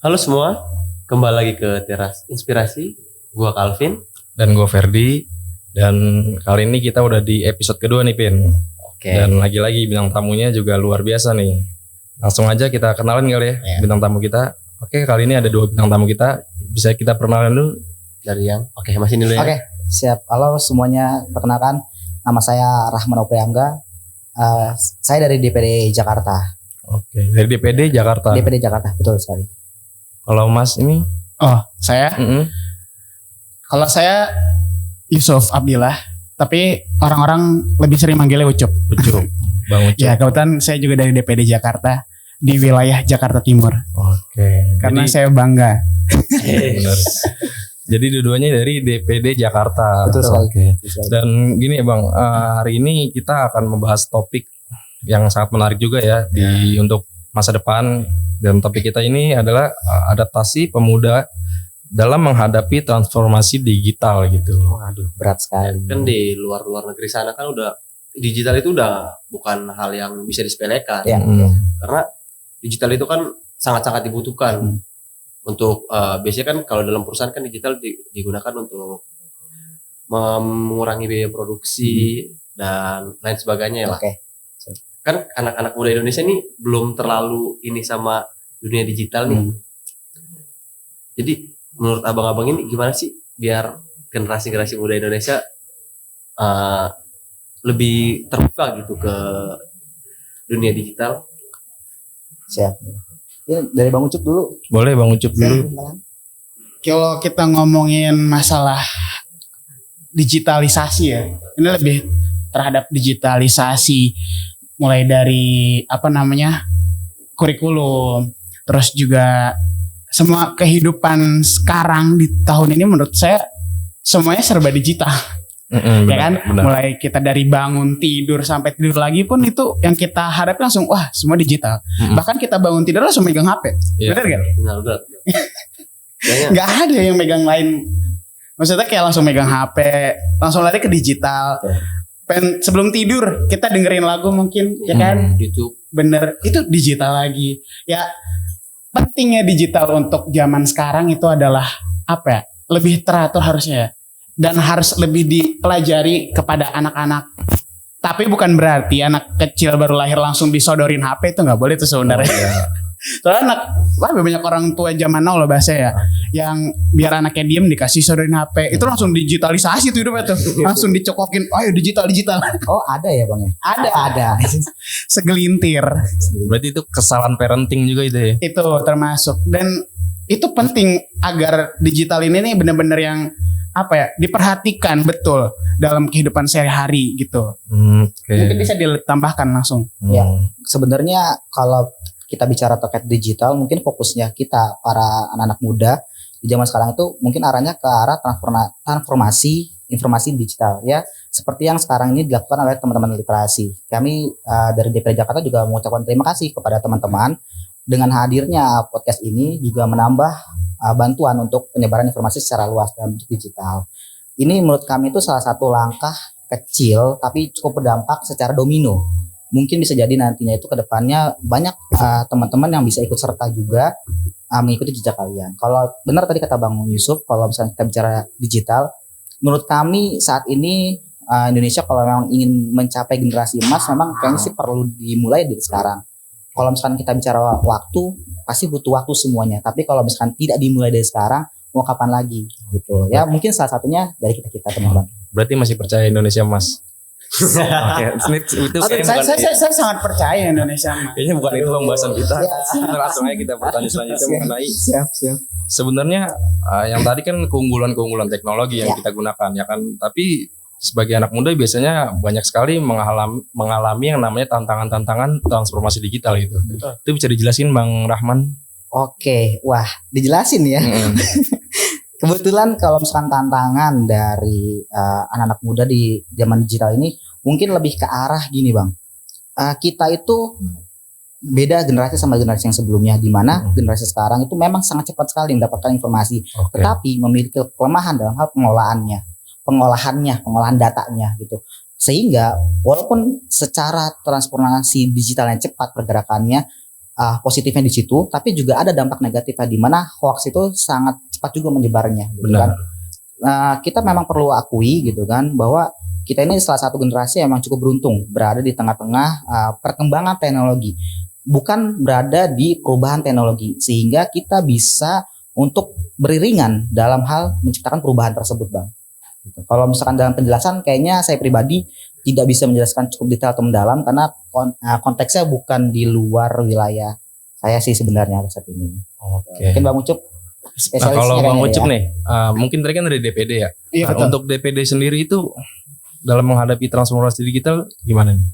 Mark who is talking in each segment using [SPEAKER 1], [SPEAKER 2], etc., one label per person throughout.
[SPEAKER 1] Halo semua, kembali lagi ke Teras Inspirasi. Gua Calvin.
[SPEAKER 2] Dan gue Ferdi. Dan kali ini kita udah di episode kedua nih, Pin.
[SPEAKER 1] Oke.
[SPEAKER 2] Dan lagi-lagi bintang tamunya juga luar biasa nih. Langsung aja kita kenalin kali ya bintang tamu kita. Oke, kali ini ada 2 bintang tamu kita. Bisa kita perkenalan dulu
[SPEAKER 1] Dari yang masih dulu ya.
[SPEAKER 3] Oke, siap. Halo semuanya, perkenalkan nama saya Rahman Opriangga. Saya dari DPD Jakarta.
[SPEAKER 2] Oke, dari DPD Jakarta.
[SPEAKER 3] DPD Jakarta, betul sekali.
[SPEAKER 2] Kalau Mas ini?
[SPEAKER 4] Oh, saya? Kalau saya Yusuf Abdillah, tapi orang-orang lebih sering manggilnya Ucup.
[SPEAKER 2] Ucup, Bang Ucup.
[SPEAKER 4] Ya, kebetulan saya juga dari DPD Jakarta di wilayah Jakarta Timur.
[SPEAKER 2] Oke.
[SPEAKER 4] Karena
[SPEAKER 2] jadi,
[SPEAKER 4] saya bangga.
[SPEAKER 2] benar. Jadi dua-duanya dari DPD Jakarta.
[SPEAKER 3] Betul sekali.
[SPEAKER 2] Oke. Dan gini ya Bang, hari ini kita akan membahas topik yang sangat menarik juga ya untuk masa depan. Dan topik kita ini adalah adaptasi pemuda dalam menghadapi transformasi digital gitu.
[SPEAKER 3] Waduh, berat sekali.
[SPEAKER 1] Kan di luar negeri sana kan udah digital itu udah bukan hal yang bisa disepelekan.
[SPEAKER 3] Ya.
[SPEAKER 1] Karena digital itu kan sangat-sangat dibutuhkan. Untuk biasanya kan kalau dalam perusahaan kan digital digunakan untuk mengurangi biaya produksi dan lain sebagainya lah.
[SPEAKER 3] Oke.
[SPEAKER 1] Kan anak-anak muda Indonesia nih belum terlalu ini sama dunia digital nih. Jadi menurut abang-abang ini gimana sih biar generasi muda Indonesia lebih terbuka gitu ke dunia digital?
[SPEAKER 3] Siap. Ini dari Bang Ucup dulu.
[SPEAKER 2] Boleh Bang Ucup dulu.
[SPEAKER 4] Kalau kita ngomongin masalah digitalisasi ya, ini lebih terhadap digitalisasi mulai dari kurikulum, terus juga semua kehidupan sekarang di tahun ini menurut saya semuanya serba digital. Ya kan, mulai kita dari bangun tidur sampai tidur lagi pun itu yang kita hadapi langsung wah semua digital. Bahkan kita bangun tidur langsung megang HP, benar gak?
[SPEAKER 1] Benar.
[SPEAKER 4] Nggak ada yang megang lain. Maksudnya kayak langsung megang HP, langsung lari ke digital. Sebelum tidur kita dengerin lagu mungkin, ya kan?
[SPEAKER 1] YouTube.
[SPEAKER 4] Bener, itu digital lagi. Ya pentingnya digital untuk zaman sekarang itu adalah lebih teratur harusnya ya. Dan harus lebih dipelajari kepada anak-anak. Tapi bukan berarti anak kecil baru lahir langsung disodorin HP, itu nggak boleh tuh sebenarnya. Soalnya lebih banyak orang tua zaman now loh bahasa ya, yang biar anaknya diem dikasih sodorin HP, itu langsung digitalisasi tuh hidupnya tuh, langsung dicokokin, ayo digital.
[SPEAKER 3] Oh ada ya Bang ya?
[SPEAKER 4] Ada. Segelintir.
[SPEAKER 2] Berarti itu kesalahan parenting juga itu ya?
[SPEAKER 4] Itu termasuk, dan itu penting agar digital ini nih benar-benar yang diperhatikan betul dalam kehidupan sehari-hari gitu. Mungkin bisa ditambahkan langsung.
[SPEAKER 3] Ya, sebenarnya kalau kita bicara terkait digital, mungkin fokusnya kita para anak-anak muda di zaman sekarang itu mungkin arahnya ke arah transformasi informasi digital ya, seperti yang sekarang ini dilakukan oleh teman-teman literasi. Kami dari DPD Jakarta juga mengucapkan terima kasih kepada teman-teman dengan hadirnya podcast ini juga menambah bantuan untuk penyebaran informasi secara luas dalam bentuk digital. Ini menurut kami itu salah satu langkah kecil tapi cukup berdampak secara domino. Mungkin bisa jadi nantinya itu ke depannya banyak teman-teman yang bisa ikut serta juga mengikuti jejak kalian. Kalau benar tadi kata Bang Yusuf, kalau misalnya kita bicara digital, menurut kami saat ini Indonesia kalau memang ingin mencapai generasi emas memang kayaknya sih perlu dimulai dari sekarang. Kalau misalkan kita bicara waktu, pasti butuh waktu semuanya. Tapi kalau misalkan tidak dimulai dari sekarang, mau kapan lagi gitu. Ya mungkin salah satunya dari kita teman-teman.
[SPEAKER 2] Berarti masih percaya Indonesia Emas? Oke, itu
[SPEAKER 4] saya sangat percaya Indonesia Emas.
[SPEAKER 2] Kayaknya bukan itu pembahasan kita. Langsung aja kita bertanya selanjutnya mengenai sebenarnya yang tadi kan keunggulan teknologi yang kita gunakan ya kan. Tapi sebagai anak muda biasanya banyak sekali mengalami yang namanya tantangan transformasi digital gitu. Itu bisa dijelasin Bang Rahman?
[SPEAKER 3] Oke, wah dijelasin ya. Kebetulan kalau misalkan tantangan dari anak-anak muda di zaman digital ini mungkin lebih ke arah gini Bang. Kita itu beda generasi sama generasi yang sebelumnya, di mana generasi sekarang itu memang sangat cepat sekali mendapatkan informasi, tetapi memiliki kelemahan dalam hal pengolahan datanya gitu. Sehingga walaupun secara transformasi digital yang cepat pergerakannya, positifnya di situ, tapi juga ada dampak negatifnya di mana hoax itu sangat cepat juga menyebarnya, gitu kan. Kita memang perlu akui gitu kan bahwa kita ini salah satu generasi yang memang cukup beruntung berada di tengah-tengah perkembangan teknologi, bukan berada di perubahan teknologi, sehingga kita bisa untuk beriringan dalam hal menciptakan perubahan tersebut, Bang. Gitu. Kalau misalkan dalam penjelasan, kayaknya saya pribadi tidak bisa menjelaskan cukup detail atau mendalam karena konteksnya bukan di luar wilayah saya sih sebenarnya saat ini.
[SPEAKER 2] Oke.
[SPEAKER 3] Mungkin Bang Ucup
[SPEAKER 2] Nah,
[SPEAKER 3] spesialisnya
[SPEAKER 2] kalau Bang
[SPEAKER 3] kayaknya
[SPEAKER 2] Ucup
[SPEAKER 3] ya.
[SPEAKER 2] nih, mungkin tadi kan dari DPD ya.
[SPEAKER 4] Iya,
[SPEAKER 2] Nah,
[SPEAKER 4] betul.
[SPEAKER 2] untuk DPD sendiri itu dalam menghadapi transformasi digital gimana nih?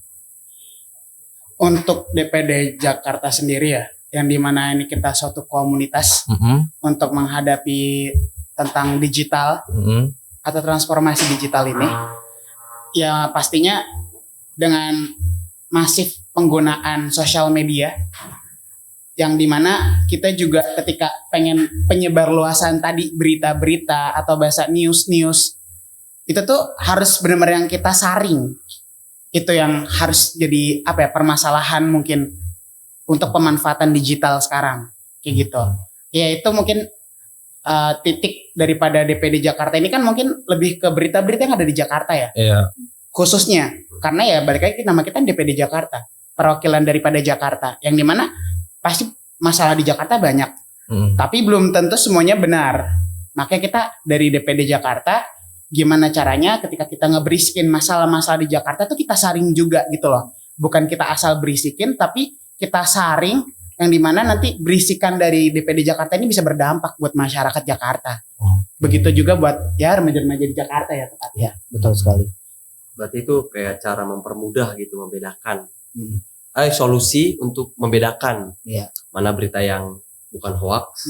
[SPEAKER 4] Untuk DPD Jakarta sendiri ya, yang dimana ini kita suatu komunitas untuk menghadapi tentang digital atau transformasi digital ini, ya pastinya dengan masif penggunaan sosial media, yang dimana kita juga ketika pengen penyebar luasan tadi berita-berita atau bahasa news itu tuh harus benar-benar yang kita saring. Itu yang harus jadi permasalahan mungkin untuk pemanfaatan digital sekarang kayak gitu. Ya itu mungkin titik daripada DPD Jakarta ini kan mungkin lebih ke berita-berita yang ada di Jakarta ya.
[SPEAKER 2] Iya.
[SPEAKER 4] Khususnya karena ya balik lagi nama kita DPD Jakarta, perwakilan daripada Jakarta, yang dimana pasti masalah di Jakarta banyak, tapi belum tentu semuanya benar. Makanya kita dari DPD Jakarta, gimana caranya ketika kita ngeberisikin masalah-masalah di Jakarta tuh kita saring juga gitu loh. Bukan kita asal berisikin, tapi kita saring yang dimana nanti berisikan dari DPD Jakarta ini bisa berdampak buat masyarakat Jakarta. Begitu juga buat ya remaja-remaja di Jakarta ya tepatnya.
[SPEAKER 3] Betul sekali.
[SPEAKER 1] Berarti itu kayak cara mempermudah gitu, membedakan. Solusi untuk membedakan
[SPEAKER 3] Iya.
[SPEAKER 1] mana berita yang bukan hoax,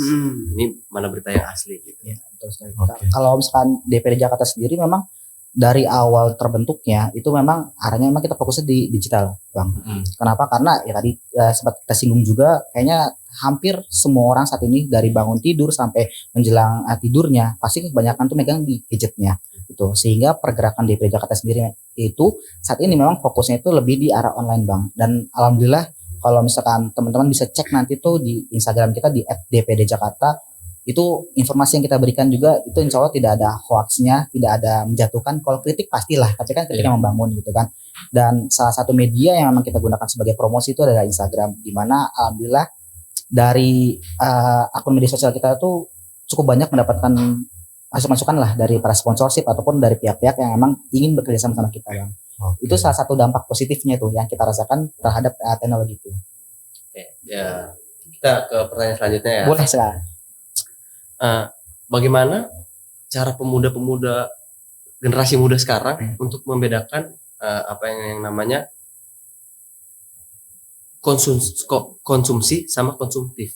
[SPEAKER 1] ini mana berita yang asli gitu.
[SPEAKER 3] Iya, betul sekali.
[SPEAKER 2] Oke.
[SPEAKER 3] Kalau misalkan DPD Jakarta sendiri memang dari awal terbentuknya itu memang arahnya memang kita fokusnya di digital, Bang. Kenapa? Karena ya tadi sempat kita singgung juga, kayaknya hampir semua orang saat ini dari bangun tidur sampai menjelang tidurnya pasti kebanyakan tuh megang di gadgetnya gitu. Sehingga pergerakan DPD Jakarta sendiri itu saat ini memang fokusnya itu lebih di arah online, Bang. Dan alhamdulillah kalau misalkan teman-teman bisa cek nanti tuh di Instagram kita di @dpd Jakarta, itu informasi yang kita berikan juga itu insya Allah tidak ada hoaxnya, tidak ada menjatuhkan. Kalau kritik pastilah, tapi kan kritik yang membangun gitu kan. Dan salah satu media yang memang kita gunakan sebagai promosi itu adalah Instagram, di mana alhamdulillah dari akun media sosial kita tuh cukup banyak mendapatkan masukan lah dari para sponsorship ataupun dari pihak-pihak yang memang ingin bekerja sama sama kita, Bang. Itu salah satu dampak positifnya tuh yang kita rasakan terhadap teknologi itu.
[SPEAKER 1] Oke, ya kita ke pertanyaan selanjutnya ya.
[SPEAKER 3] Boleh sekarang.
[SPEAKER 1] Bagaimana cara pemuda-pemuda generasi muda sekarang untuk membedakan apa yang namanya konsumsi sama konsumtif?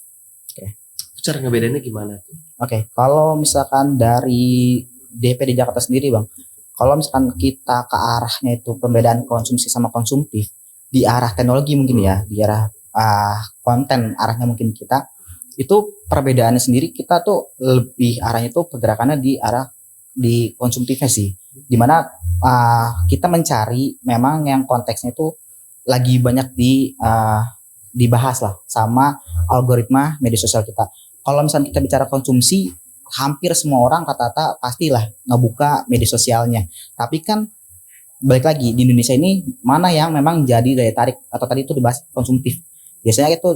[SPEAKER 3] Oke.
[SPEAKER 1] Cara ngebedainnya gimana tuh?
[SPEAKER 3] Oke, kalau misalkan dari DPD Jakarta sendiri, Bang, kalau misalkan kita ke arahnya itu pembedaan konsumsi sama konsumtif di arah teknologi mungkin ya, di arah konten arahnya mungkin kita itu perbedaannya sendiri, kita tuh lebih arahnya tuh pergerakannya di arah di konsumtifnya sih, dimana kita mencari memang yang konteksnya itu lagi banyak dibahas lah sama algoritma media sosial kita. Kalau misalnya kita bicara konsumsi, hampir semua orang rata-rata pastilah ngebuka media sosialnya, tapi kan balik lagi di Indonesia ini mana yang memang jadi daya tarik atau tadi itu dibahas konsumtif. Biasanya itu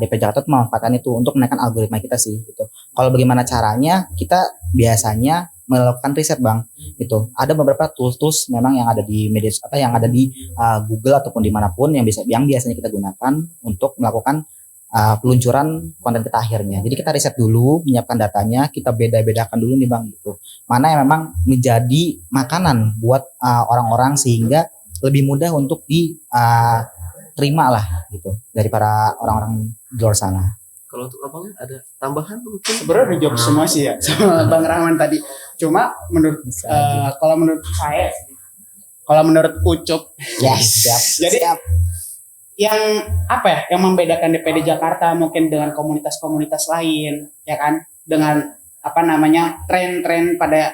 [SPEAKER 3] DPD Jakarta itu memanfaatkan itu untuk menaikkan algoritma kita sih gitu. Kalau bagaimana caranya, kita biasanya melakukan riset, Bang. Itu ada beberapa tools memang yang ada di media yang ada di Google ataupun dimanapun yang biasanya kita gunakan untuk melakukan peluncuran konten kita akhirnya. Jadi kita riset dulu, menyiapkan datanya, kita beda-bedakan dulu nih, Bang, gitu. Mana yang memang menjadi makanan buat orang-orang sehingga lebih mudah untuk terima lah gitu dari para orang-orang di luar sana.
[SPEAKER 1] Kalau untuk abang ada tambahan mungkin?
[SPEAKER 4] Sebenarnya udah jawab semua sih ya sama Bang Rahman tadi. Cuma menurut kalau menurut saya, kalau menurut Ucup,
[SPEAKER 3] Siap.
[SPEAKER 4] Jadi yang yang membedakan DPD Jakarta mungkin dengan komunitas-komunitas lain, ya kan, dengan tren-tren pada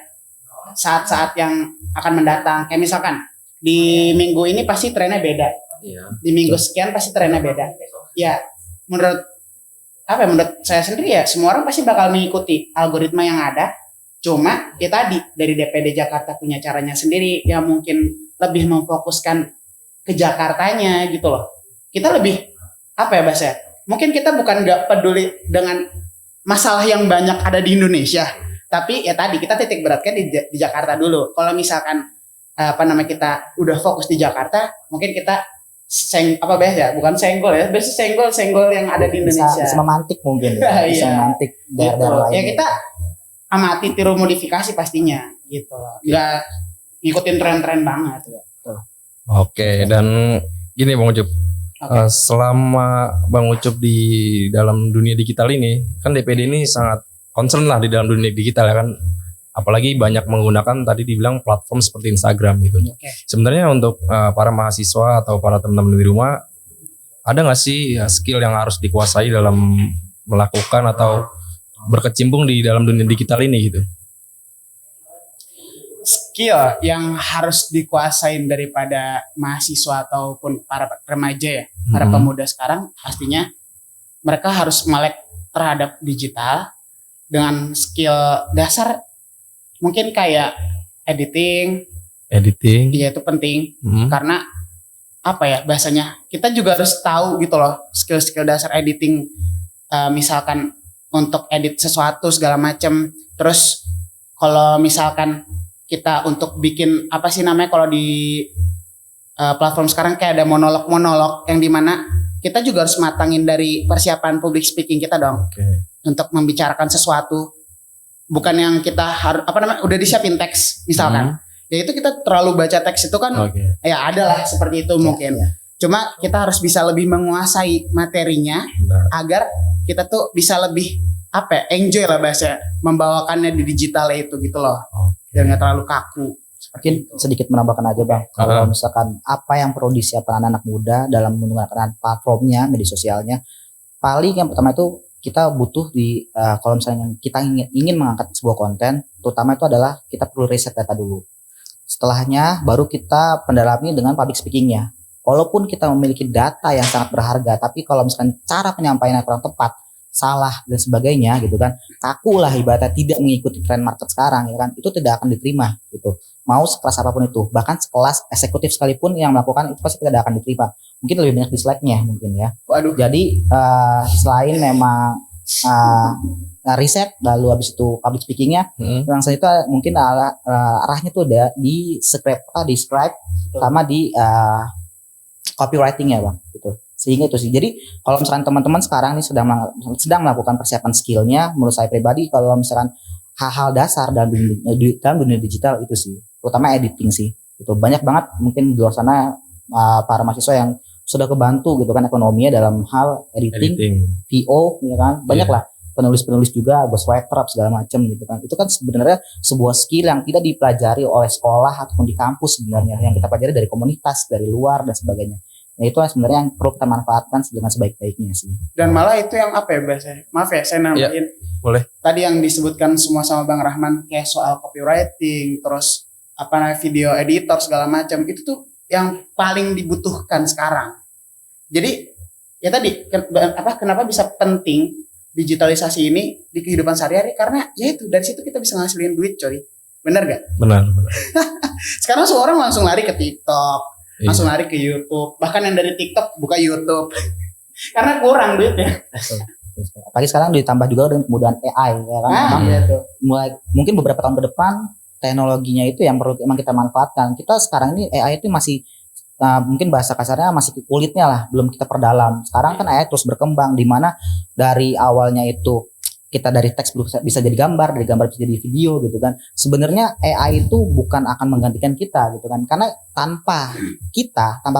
[SPEAKER 4] saat-saat yang akan mendatang. Kayak misalkan di minggu ini pasti trennya beda.
[SPEAKER 1] Iya.
[SPEAKER 4] Di minggu sekian pasti trennya beda. Ya, menurut menurut saya sendiri ya semua orang pasti bakal mengikuti algoritma yang ada. Cuma ya tadi dari DPD Jakarta punya caranya sendiri yang mungkin lebih memfokuskan ke Jakartanya gitu loh. Kita lebih bahasa? Mungkin kita bukan nggak peduli dengan masalah yang banyak ada di Indonesia, tapi ya tadi kita titik beratkan di Jakarta dulu. Kalau misalkan kita udah fokus di Jakarta, mungkin kita bukan senggol ya, biasanya senggol yang ada di Indonesia.
[SPEAKER 3] Bisa memantik mungkin ya, bisa memantik daerah-daerah lain.
[SPEAKER 4] Ya kita amati tiru modifikasi pastinya gitu loh. Nggak ngikutin tren-tren banget.
[SPEAKER 2] Oke, dan gini Bang Ucup. Selama Bang Ucup di dalam dunia digital ini, kan DPD ini sangat concern lah di dalam dunia digital ya kan. Apalagi banyak menggunakan tadi dibilang platform seperti Instagram gitu. Sebenarnya untuk para mahasiswa atau para teman-teman di rumah, ada nggak sih skill yang harus dikuasai dalam melakukan atau berkecimpung di dalam dunia digital ini gitu?
[SPEAKER 4] Skill yang harus dikuasain daripada mahasiswa ataupun para remaja ya, para pemuda sekarang pastinya mereka harus melek terhadap digital dengan skill dasar mungkin kayak editing iya itu penting karena bahasanya kita juga harus tahu gitu loh skill dasar editing, misalkan untuk edit sesuatu segala macam. Terus kalau misalkan kita untuk bikin kalau di platform sekarang kayak ada monolog yang dimana kita juga harus matangin dari persiapan public speaking kita dong. Untuk membicarakan sesuatu, bukan yang kita harus udah disiapin teks misalkan. Ya itu kita terlalu baca teks itu kan ya adalah seperti itu mungkin. Cuma kita harus bisa lebih menguasai materinya agar kita tuh bisa lebih enjoy lah bahasa membawakannya di digital itu gitu loh. Dan nggak terlalu kaku.
[SPEAKER 3] Mungkin sedikit menambahkan aja Bang, kalau misalkan apa yang perlu disiapkan anak-anak muda dalam menggunakan platformnya, media sosialnya, paling yang pertama itu kita butuh kalau misalnya kita ingin mengangkat sebuah konten, terutama itu adalah kita perlu riset data dulu. Setelahnya baru kita pendalami dengan public speakingnya. Walaupun kita memiliki data yang sangat berharga, tapi kalau misalkan cara penyampaiannya kurang tepat, salah dan sebagainya gitu kan, kaku lah ibaratnya, tidak mengikuti tren market sekarang ya kan, itu tidak akan diterima gitu. Mau sekelas apapun itu, bahkan sekelas eksekutif sekalipun yang melakukan itu pasti tidak akan diterima. Mungkin lebih banyak dislike-nya mungkin ya. Jadi selain memang riset lalu habis itu public speakingnya, yang selanjutnya mungkin arahnya tuh ada di describe sama di copywriting ya Bang gitu. Sehingga itu sih. Jadi kalau misalkan teman-teman sekarang ini sedang melakukan persiapan skillnya, menurut saya pribadi kalau misalkan hal-hal dasar dalam dunia digital itu sih, terutama editing sih. Itu banyak banget mungkin di luar sana para mahasiswa yang sudah kebantu gitu kan ekonominya dalam hal editing. VO ya kan, banyak lah penulis-penulis juga, ghostwriter segala macam gitu kan. Itu kan sebenarnya sebuah skill yang tidak dipelajari oleh sekolah ataupun di kampus sebenarnya, yang kita pelajari dari komunitas, dari luar dan sebagainya. Nah itu sebenarnya yang perlu kita manfaatkan dengan sebaik-baiknya sih.
[SPEAKER 4] Dan malah itu yang bahasanya, maaf ya saya nambahin.
[SPEAKER 2] Boleh.
[SPEAKER 4] Tadi yang disebutkan semua sama Bang Rahman kayak soal copywriting, terus video editor segala macam, itu tuh yang paling dibutuhkan sekarang. Jadi ya tadi kenapa bisa penting digitalisasi ini di kehidupan sehari-hari, karena ya itu dari situ kita bisa ngasilin duit coy. Bener gak?
[SPEAKER 2] Benar.
[SPEAKER 4] Sekarang semua orang langsung lari ke TikTok, langsung lari ke YouTube, bahkan yang dari TikTok buka YouTube karena kurang duitnya.
[SPEAKER 3] Apalagi sekarang ditambah juga dengan kemudahan AI ya kan. Mulai mungkin beberapa tahun ke depan teknologinya itu yang perlu emang kita manfaatkan. Kita sekarang ini AI itu masih mungkin bahasa kasarnya masih kulitnya lah, belum kita perdalam. Sekarang kan AI terus berkembang, di mana dari awalnya itu kita dari teks bisa jadi gambar, dari gambar bisa jadi video gitu kan. Sebenarnya AI itu bukan akan menggantikan kita gitu kan, karena tanpa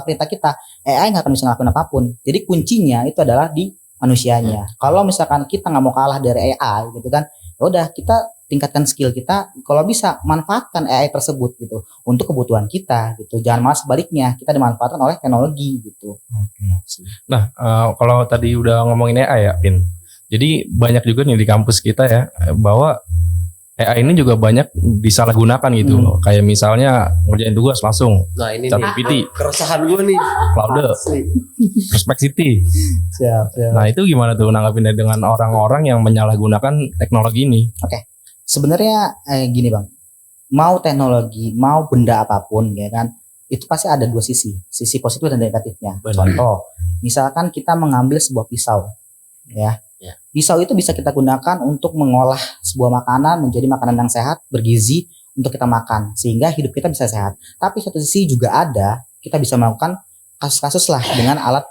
[SPEAKER 3] perintah kita, AI nggak akan bisa ngelakuin apapun. Jadi kuncinya itu adalah di manusianya. Kalau misalkan kita nggak mau kalah dari AI gitu kan, ya udah kita tingkatkan skill kita, kalau bisa manfaatkan AI tersebut gitu untuk kebutuhan kita gitu. Jangan malah sebaliknya, kita dimanfaatkan oleh teknologi gitu.
[SPEAKER 2] Nah, kalau tadi udah ngomongin AI ya, Pin. Jadi banyak juga nih di kampus kita ya bahwa AI ini juga banyak disalahgunakan gitu. Kayak misalnya ngerjain tugas langsung
[SPEAKER 1] Nah ini nih
[SPEAKER 2] ChatGPT,
[SPEAKER 1] keresahan gue nih.
[SPEAKER 2] Claude,
[SPEAKER 1] Asli.
[SPEAKER 2] Perplexity.
[SPEAKER 3] Siap.
[SPEAKER 2] Nah itu gimana tuh nanggapinnya dengan orang-orang yang menyalahgunakan teknologi ini?
[SPEAKER 3] Sebenarnya gini Bang, mau teknologi, mau benda apapun ya kan, itu pasti ada dua sisi positif dan negatifnya.
[SPEAKER 1] Benar.
[SPEAKER 3] Contoh, misalkan kita mengambil sebuah pisau, ya. Pisau itu bisa kita gunakan untuk mengolah sebuah makanan menjadi makanan yang sehat, bergizi untuk kita makan, sehingga hidup kita bisa sehat. Tapi satu sisi juga ada, kita bisa melakukan kasus-kasus lah dengan alat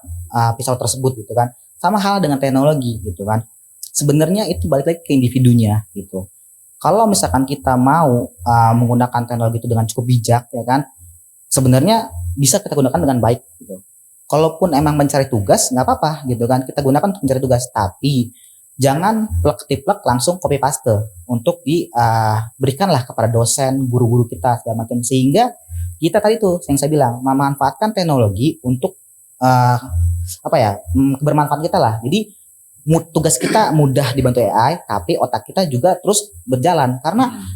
[SPEAKER 3] pisau tersebut gitu kan. Sama hal dengan teknologi gitu kan. Sebenarnya itu balik lagi ke individunya gitu. Kalau misalkan kita mau menggunakan teknologi itu dengan cukup bijak ya kan, sebenarnya bisa kita gunakan dengan baik gitu. Kalaupun emang mencari tugas nggak apa-apa gitu kan, kita gunakan untuk mencari tugas, tapi jangan plek-tiplek langsung copy paste untuk diberikanlah kepada dosen, guru-guru kita segala macam, sehingga kita tadi tuh yang saya bilang memanfaatkan teknologi untuk bermanfaat kita lah. Jadi tugas kita mudah dibantu AI, tapi otak kita juga terus berjalan karena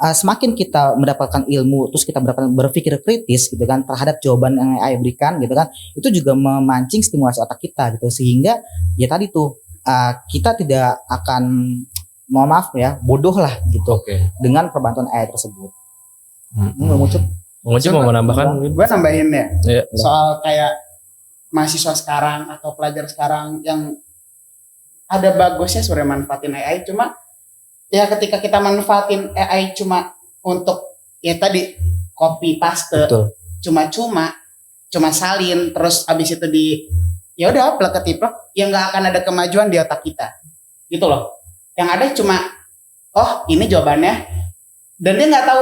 [SPEAKER 3] semakin kita mendapatkan ilmu, terus kita berpikir kritis gitu kan terhadap jawaban yang AI berikan gitu kan, itu juga memancing stimulasi otak kita gitu, sehingga ya tadi tuh kita tidak akan, mohon maaf ya, bodoh lah gitu dengan perbantuan AI tersebut.
[SPEAKER 2] Mengucap mau menambahkan?
[SPEAKER 4] Gue nambahin ya,
[SPEAKER 2] Iya.
[SPEAKER 4] soal kayak mahasiswa sekarang atau pelajar sekarang yang ada bagusnya sebenarnya manfaatin AI, cuma ya ketika kita manfaatin AI cuma untuk ya tadi copy paste,
[SPEAKER 3] Betul.
[SPEAKER 4] cuma salin, terus abis itu ya udah plek-ketiplek, yang nggak akan ada kemajuan di otak kita gitu loh. Yang ada cuma ini jawabannya, dan dia nggak tahu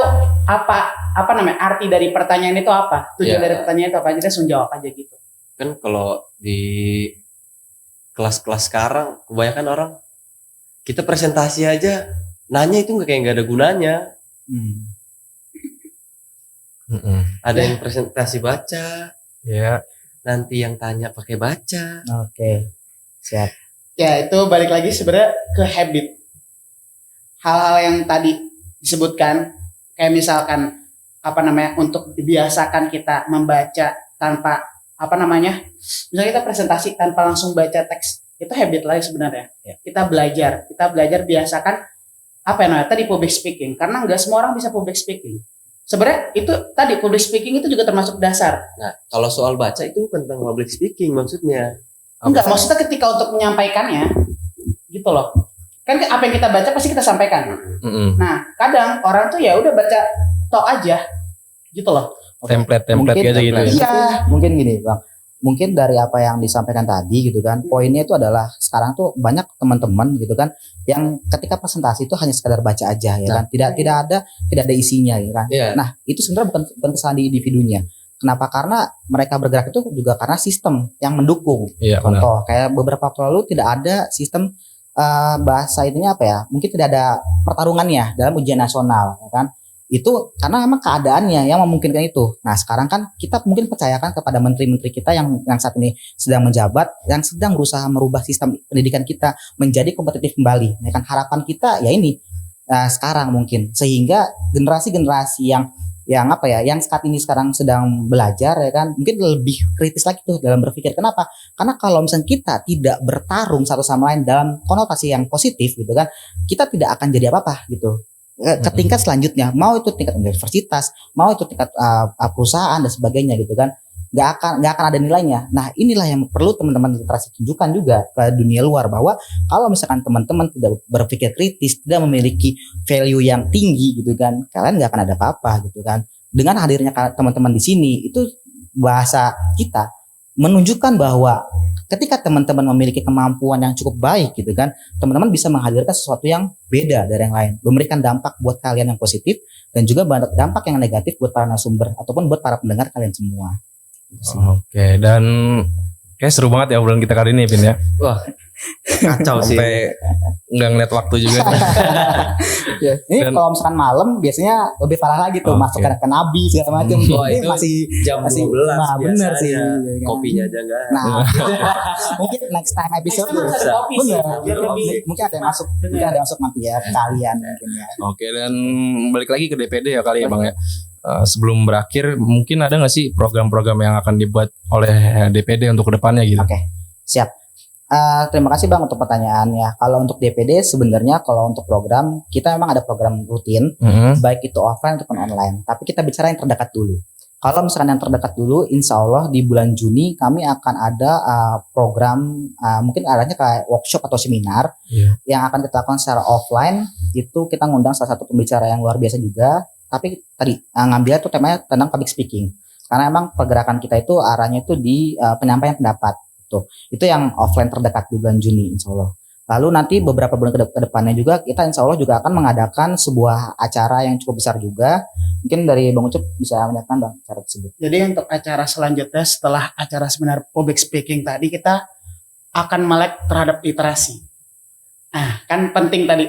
[SPEAKER 4] apa namanya arti dari pertanyaan itu apa, tujuan dari pertanyaan itu apa, jadi dia langsung jawab aja gitu.
[SPEAKER 1] Kan kalau di kelas-kelas sekarang kebanyakan orang, kita presentasi aja nanya itu nggak ada gunanya. Ada yang presentasi baca, nanti yang tanya pakai baca.
[SPEAKER 3] Oke. Siap.
[SPEAKER 4] Ya itu balik lagi sebenarnya ke habit. Hal-hal yang tadi disebutkan, kayak misalkan untuk dibiasakan kita membaca tanpa misalnya kita presentasi tanpa langsung baca teks, itu habit lagi sebenarnya. Kita belajar biasakan tadi public speaking, karena nggak semua orang bisa public speaking. Sebenarnya itu tadi public speaking itu juga termasuk dasar.
[SPEAKER 1] Nah, kalau soal baca itu bukan tentang public speaking maksudnya.
[SPEAKER 4] Enggak, maksudnya ketika untuk menyampaikannya gitu loh. Kan apa yang kita baca pasti kita sampaikan. Nah, kadang orang tuh ya udah baca tok aja gitu loh.
[SPEAKER 2] Template
[SPEAKER 3] Mungkin,
[SPEAKER 2] aja gitu ya.
[SPEAKER 3] Iya, mungkin gini Bang. Mungkin dari apa yang disampaikan tadi gitu kan, poinnya itu adalah sekarang tuh banyak teman-teman gitu kan yang ketika presentasi itu hanya sekadar baca aja ya kan, tidak ada isinya ya kan. Nah, itu sebenarnya bukan kesalahan di individunya. Kenapa? Karena mereka bergerak itu juga karena sistem yang mendukung. Contoh kayak beberapa waktu lalu tidak ada sistem bahasa ininya mungkin tidak ada pertarungannya dalam ujian nasional ya kan. Itu karena memang keadaannya yang memungkinkan itu. Nah sekarang kan kita mungkin percayakan kepada menteri-menteri kita yang saat ini sedang menjabat, yang sedang berusaha merubah sistem pendidikan kita menjadi kompetitif kembali. Ya kan, harapan kita ya ini sekarang mungkin, sehingga generasi-generasi yang saat ini sekarang sedang belajar ya kan, mungkin lebih kritis lagi tuh dalam berpikir. Kenapa? Karena kalau misalnya kita tidak bertarung satu sama lain dalam konotasi yang positif gitu kan, kita tidak akan jadi apa-apa gitu ke tingkat selanjutnya, mau itu tingkat universitas, mau itu tingkat perusahaan dan sebagainya gitu kan, nggak akan ada nilainya. Nah inilah yang perlu teman-teman literasi tunjukkan juga ke dunia luar, bahwa kalau misalkan teman-teman tidak berpikir kritis, tidak memiliki value yang tinggi gitu kan, kalian nggak akan ada apa-apa gitu kan. Dengan hadirnya teman-teman di sini, itu bahasa kita menunjukkan bahwa ketika teman-teman memiliki kemampuan yang cukup baik gitu kan, teman-teman bisa menghadirkan sesuatu yang beda dari yang lain, memberikan dampak buat kalian yang positif dan juga dampak yang negatif buat para narasumber ataupun buat para pendengar kalian semua.
[SPEAKER 2] Oke, dan kayak seru banget ya obrolan kita kali ini, Vin ya.
[SPEAKER 1] Wah, Kacau sih.
[SPEAKER 2] Sampai nggak ngeliat waktu juga.
[SPEAKER 3] Ya, ini
[SPEAKER 2] Dan-
[SPEAKER 3] kalau misalkan malam biasanya lebih parah lagi tuh,
[SPEAKER 2] Oke.
[SPEAKER 3] masuk ke nabi segala macam.
[SPEAKER 1] Wah,
[SPEAKER 3] Ini
[SPEAKER 1] itu
[SPEAKER 3] masih
[SPEAKER 1] jam
[SPEAKER 3] masih
[SPEAKER 1] 12
[SPEAKER 3] nah, bener
[SPEAKER 1] biasanya.
[SPEAKER 3] sih. Ya kan?
[SPEAKER 1] Kopinya aja enggak.
[SPEAKER 3] Nah, mungkin next time episode
[SPEAKER 4] Next time harus ada kopi sih,
[SPEAKER 3] bener.
[SPEAKER 4] biar lebih-
[SPEAKER 3] Mungkin ada yang masuk, mungkin ada yang masuk nanti ya ke kalian mungkin ya.
[SPEAKER 2] Oke, dan balik lagi ke DPD ya kali ya Bang ya. Sebelum berakhir, mungkin ada nggak sih program-program yang akan dibuat oleh DPD untuk kedepannya gitu?
[SPEAKER 3] Oke, siap. Terima kasih Bang untuk pertanyaannya. Kalau untuk DPD sebenarnya kalau untuk program kita memang ada program rutin,
[SPEAKER 2] Mhm.
[SPEAKER 3] baik itu offline ataupun online. Tapi kita bicara yang terdekat dulu. Kalau misalkan yang terdekat dulu, insya Allah di bulan Juni kami akan ada program mungkin arahnya kayak workshop atau seminar
[SPEAKER 2] Iya.
[SPEAKER 3] yang akan kita lakukan secara offline. Itu kita ngundang salah satu pembicara yang luar biasa juga. Tapi tadi ngambilnya tuh temanya tentang public speaking. Karena emang pergerakan kita itu arahnya itu di penyampaian pendapat. Itu yang offline terdekat di bulan Juni insya Allah. Lalu nanti beberapa bulan ke depannya juga kita insya Allah juga akan mengadakan sebuah acara yang cukup besar juga. Mungkin dari Bang Ucup bisa menyatakan Bang acara tersebut.
[SPEAKER 4] Jadi untuk acara selanjutnya setelah acara seminar public speaking tadi kita akan melek terhadap literasi. Kan penting tadi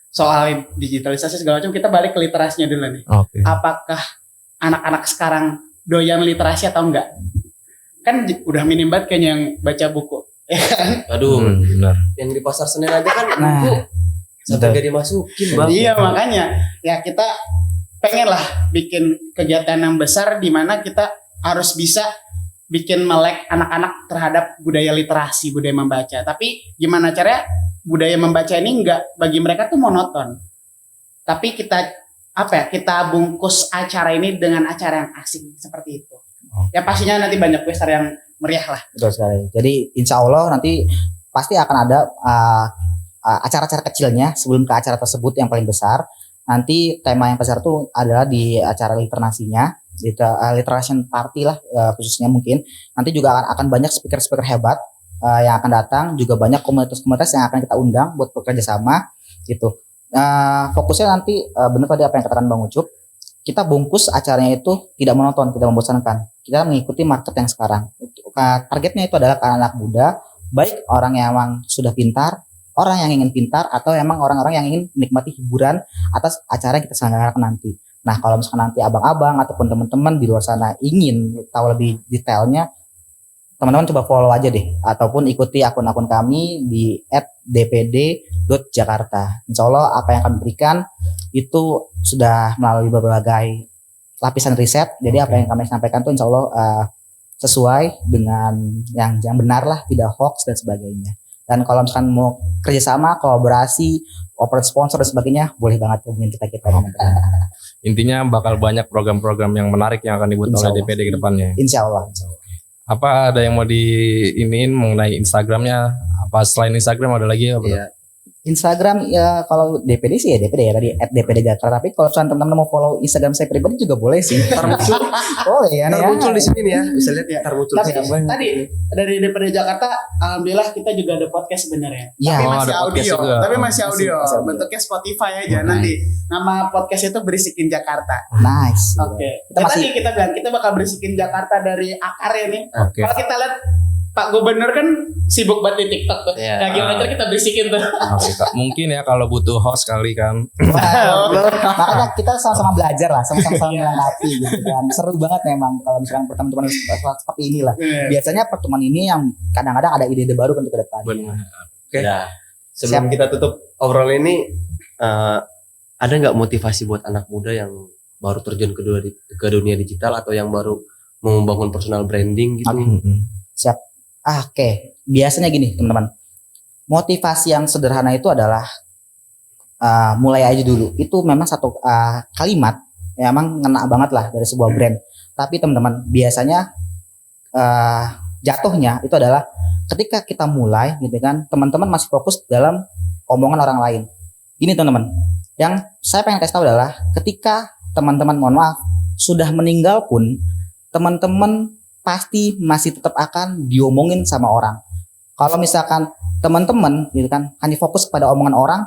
[SPEAKER 4] soal digitalisasi segala macam, kita balik ke literasinya dulu nih.
[SPEAKER 2] Oke.
[SPEAKER 4] Apakah anak-anak sekarang doyan literasi atau enggak? Kan udah minim banget kayaknya yang baca buku.
[SPEAKER 1] Aduh,
[SPEAKER 2] Benar.
[SPEAKER 1] yang di pasar Senen aja kan
[SPEAKER 3] Nah,
[SPEAKER 1] buku sampai
[SPEAKER 3] betul.
[SPEAKER 1] gak dimasukin, Bang.
[SPEAKER 4] Iya, makanya ya kita pengen lah bikin kegiatan yang besar di mana kita harus bisa bikin melek anak-anak terhadap budaya literasi, budaya membaca. Tapi gimana caranya budaya membaca ini enggak bagi mereka tuh monoton. Tapi kita kita bungkus acara ini dengan acara yang asing seperti itu. Ya pastinya nanti banyak besar yang meriah lah.
[SPEAKER 3] Betul sekali. Jadi insya Allah nanti pasti akan ada acara-acara kecilnya sebelum ke acara tersebut yang paling besar. Nanti tema yang besar itu adalah di acara literasinya, literation party lah khususnya mungkin. Nanti juga akan banyak speaker-speaker hebat yang akan datang, juga banyak komunitas-komunitas yang akan kita undang buat bekerja sama gitu. Fokusnya nanti benar tadi apa yang katakan Bang Ucup, kita bungkus acaranya itu tidak monoton, tidak membosankan. Kita mengikuti market yang sekarang. Targetnya itu adalah anak muda, baik orang yang emang sudah pintar, orang yang ingin pintar, atau emang orang-orang yang ingin menikmati hiburan atas acara yang kita selenggarakan nanti. Nah, kalau misalkan nanti abang-abang ataupun teman-teman di luar sana ingin tahu lebih detailnya, teman-teman coba follow aja deh, ataupun ikuti akun-akun kami di @dpd.jakarta. Insya Allah apa yang kami berikan itu sudah melalui berbagai lapisan riset. Jadi apa yang kami sampaikan tuh insya Allah sesuai dengan yang benar lah, tidak hoax dan sebagainya. Dan kalau misalkan mau kerjasama, kolaborasi, open sponsor dan sebagainya, boleh banget hubungin kita teman-teman.
[SPEAKER 2] Intinya bakal banyak program-program yang menarik yang akan dibuat
[SPEAKER 3] Insya
[SPEAKER 2] oleh
[SPEAKER 3] Allah.
[SPEAKER 2] DPD ke depannya.
[SPEAKER 3] Insya Allah.
[SPEAKER 2] Apa ada yang mau diiniin mengenai Instagramnya? Apa selain Instagram ada lagi apa?
[SPEAKER 1] Iya.
[SPEAKER 3] Instagram ya kalau DPD sih ya DPD ya tadi @dpd Jakarta. Tapi kalau misalkan teman-teman mau follow Instagram saya pribadi juga boleh sih. Boleh ya.
[SPEAKER 1] Ntar muncul di sini nih ya, bisa lihat
[SPEAKER 4] Ya.
[SPEAKER 1] ntar muncul.
[SPEAKER 4] Tapi
[SPEAKER 3] Ya, boleh.
[SPEAKER 4] tadi dari DPD Jakarta, alhamdulillah kita juga ada podcast sebenarnya.
[SPEAKER 3] Ya.
[SPEAKER 4] Tapi
[SPEAKER 2] Oh,
[SPEAKER 4] masih
[SPEAKER 2] ada podcast
[SPEAKER 4] audio.
[SPEAKER 2] juga.
[SPEAKER 4] Tapi masih
[SPEAKER 3] Masih-
[SPEAKER 4] audio.
[SPEAKER 3] masih audio.
[SPEAKER 4] Bentuknya Spotify aja
[SPEAKER 2] Oke.
[SPEAKER 4] nanti. Nama podcast itu Berisikin Jakarta.
[SPEAKER 3] Nice.
[SPEAKER 4] Oke.
[SPEAKER 3] Kita
[SPEAKER 4] Ya,
[SPEAKER 3] masih-
[SPEAKER 4] tadi kita bilang kita bakal berisikin Jakarta dari akarnya nih.
[SPEAKER 2] Oke.
[SPEAKER 4] Kalau kita lihat Pak Gubernur kan sibuk banget di TikTok tuh.
[SPEAKER 1] Iya.
[SPEAKER 4] Nah, gimana cara kita berisikin tuh?
[SPEAKER 2] Oke, Kak. Mungkin ya kalau butuh host kali kan.
[SPEAKER 3] Wow. Makanya kita sama-sama belajar lah, sama-sama melengkapi gitu kan. Seru banget memang kalau misalkan pertemuan seperti inilah. Biasanya pertemuan ini yang kadang-kadang ada ide-ide baru untuk ke depan.
[SPEAKER 2] Benar.
[SPEAKER 1] Oke. Ya. Sebelum
[SPEAKER 3] Siap.
[SPEAKER 1] kita tutup obrolan ini, ada nggak motivasi buat anak muda yang baru terjun ke dunia digital atau yang baru mau membangun personal branding gitu?
[SPEAKER 3] Oke, biasanya gini teman-teman. Motivasi yang sederhana itu adalah mulai aja dulu. Itu memang satu kalimat yang emang ngena banget lah dari sebuah brand. Tapi teman-teman biasanya jatuhnya itu adalah ketika kita mulai gitu kan, teman-teman masih fokus dalam omongan orang lain. Gini teman-teman, yang saya pengen kasih tahu adalah ketika teman-teman mohon maaf sudah meninggal pun teman-teman pasti masih tetap akan diomongin sama orang. Kalau misalkan teman-teman gitu kan hanya fokus kepada omongan orang,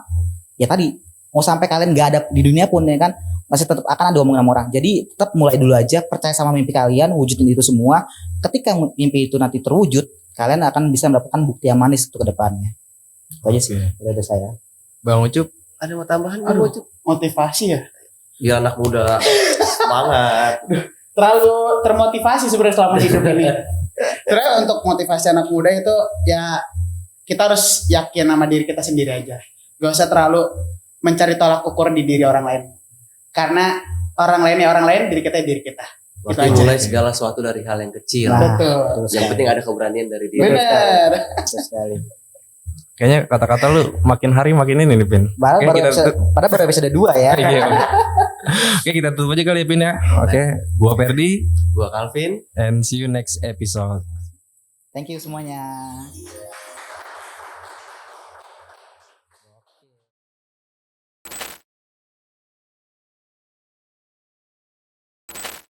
[SPEAKER 3] ya tadi mau sampai kalian nggak ada di dunia pun ya kan masih tetap akan ada omongan sama orang. Jadi tetap mulai dulu aja, percaya sama mimpi kalian, wujudin itu semua. Ketika mimpi itu nanti terwujud, kalian akan bisa mendapatkan bukti yang manis untuk kedepannya. Itu aja sih dari saya.
[SPEAKER 2] Bang Ucup,
[SPEAKER 1] Ada mau tambahan
[SPEAKER 4] Aduh.
[SPEAKER 1] nggak, Cuk?
[SPEAKER 4] Motivasi ya.
[SPEAKER 1] Biar anak muda semangat.
[SPEAKER 4] Terlalu termotivasi sebenarnya selama hidup ini. Terus untuk motivasi anak muda itu ya kita harus yakin sama diri kita sendiri aja. Gak usah terlalu mencari tolak ukur di diri orang lain. Karena orang lain ya orang lain, diri kita ya diri kita.
[SPEAKER 1] Berarti
[SPEAKER 4] aja.
[SPEAKER 1] mulai segala sesuatu dari hal yang kecil.
[SPEAKER 3] Nah,
[SPEAKER 4] Betul.
[SPEAKER 1] Yang penting ada keberanian dari diri.
[SPEAKER 4] Benar.
[SPEAKER 3] Betul sekali.
[SPEAKER 2] kayaknya kata-kata lu makin hari makin ini nih Pin.
[SPEAKER 3] Padahal
[SPEAKER 2] Oke,
[SPEAKER 3] baru episode 2 ya.
[SPEAKER 2] Iya. Oke, kita tutup aja kali ya Pin ya. Oke, gua Ferdi
[SPEAKER 1] Gua Calvin.
[SPEAKER 2] and see you next episode.
[SPEAKER 3] Thank you semuanya.